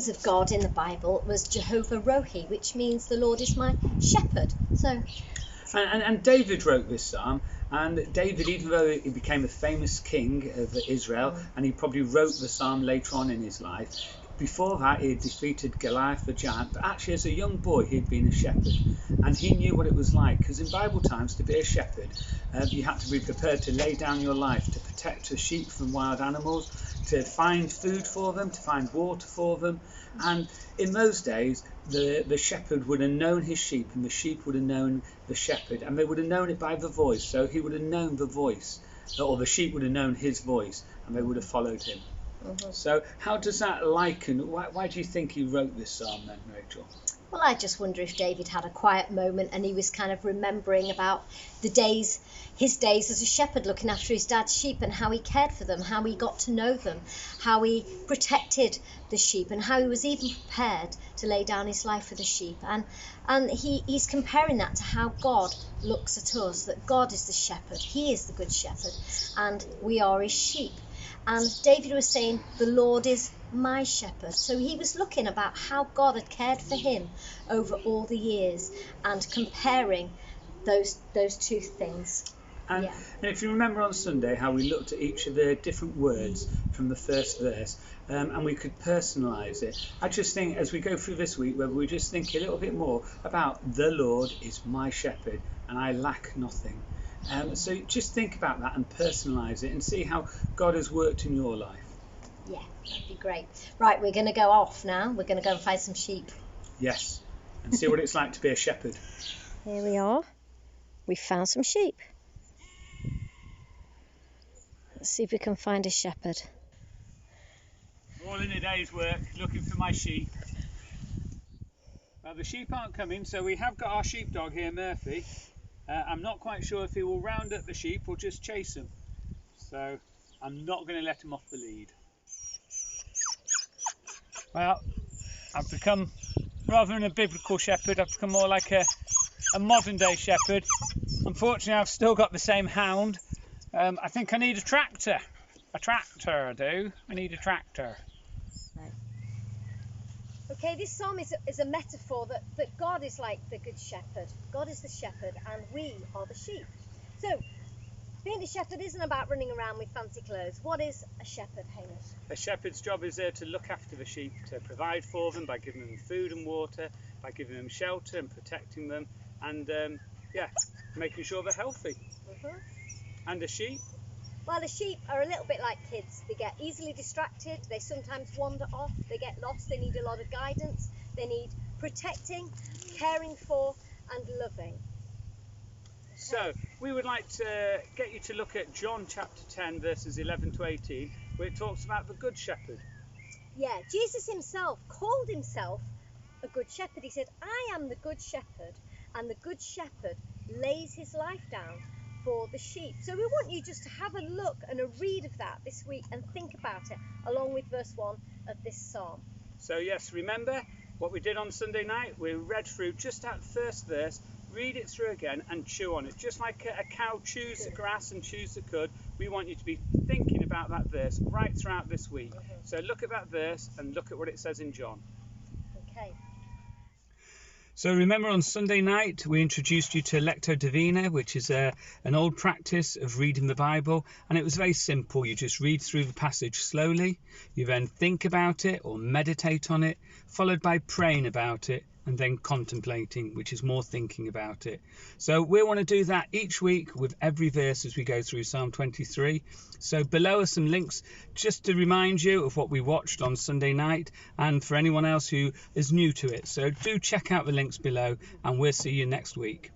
names of God in the Bible was Jehovah Rohi, which means the Lord is my shepherd. So, and David wrote this psalm, and David, even though he became a famous king of Israel, and he probably wrote the psalm later on in his life, before that he had defeated Goliath the giant, but actually as a young boy he had been a shepherd, and he knew what it was like, because in Bible times to be a shepherd you had to be prepared to lay down your life to protect the sheep from wild animals, to find food for them, to find water for them. And in those days the shepherd would have known his sheep, and the sheep would have known the shepherd, and they would have known it by the voice. So he would have known the voice, or the sheep would have known his voice, and they would have followed him. So how does that liken, why do you think he wrote this psalm then, Rachel? Well, I just wonder if David had a quiet moment and he was kind of remembering about his days as a shepherd, looking after his dad's sheep, and how he cared for them, how he got to know them, how he protected the sheep, and how he was even prepared to lay down his life for the sheep. And he's comparing that to how God looks at us, that God is the shepherd, he is the good shepherd, and we are his sheep. And David was saying, the Lord is my shepherd. So he was looking about how God had cared for him over all the years, and comparing those two things. And if you remember on Sunday how we looked at each of the different words from the first verse, and we could personalise it, I just think as we go through this week, whether we just think a little bit more about the Lord is my shepherd and I lack nothing. So just think about that and personalise it and see how God has worked in your life. Yeah, that'd be great. Right, we're going to go off now. We're going to go and find some sheep. Yes, and see what it's like to be a shepherd. Here we are. We found some sheep. Let's see if we can find a shepherd. All in a day's work looking for my sheep. Well, the sheep aren't coming, so we have got our sheepdog here, Murphy. I'm not quite sure if he will round up the sheep or just chase them. So I'm not going to let him off the lead. Well, I've become, rather than a biblical shepherd, I've become more like a modern day shepherd. Unfortunately, I've still got the same hound. I think I need a tractor. A tractor, I do. I need a tractor. Right. Okay, this psalm is a metaphor that God is like the good shepherd. God is the shepherd and we are the sheep. So, being a shepherd isn't about running around with fancy clothes. What is a shepherd, Hamish? A shepherd's job is there to look after the sheep, to provide for them by giving them food and water, by giving them shelter and protecting them, and making sure they're healthy. And a sheep? Well, the sheep are a little bit like kids. They get easily distracted, they sometimes wander off, they get lost, they need a lot of guidance, they need protecting, caring for and loving. So, we would like to get you to look at John chapter 10 verses 11 to 18, where it talks about the good shepherd. Yeah, Jesus himself called himself a good shepherd. He said, I am the good shepherd, and the good shepherd lays his life down for the sheep. So we want you just to have a look and a read of that this week and think about it along with verse 1 of this psalm. So yes, remember what we did on Sunday night? We read through just that first verse, read it through again and chew on it. Just like a cow chews the grass and chews the cud, we want you to be thinking about that verse right throughout this week. So look at that verse and look at what it says in John. Okay. So remember on Sunday night we introduced you to Lectio Divina, which is an old practice of reading the Bible, and it was very simple. You just read through the passage slowly, you then think about it or meditate on it, followed by praying about it, and then contemplating, which is more thinking about it. So we want to do that each week with every verse as we go through Psalm 23. So below are some links just to remind you of what we watched on Sunday night, and for anyone else who is new to it. So do check out the links below, and we'll see you next week.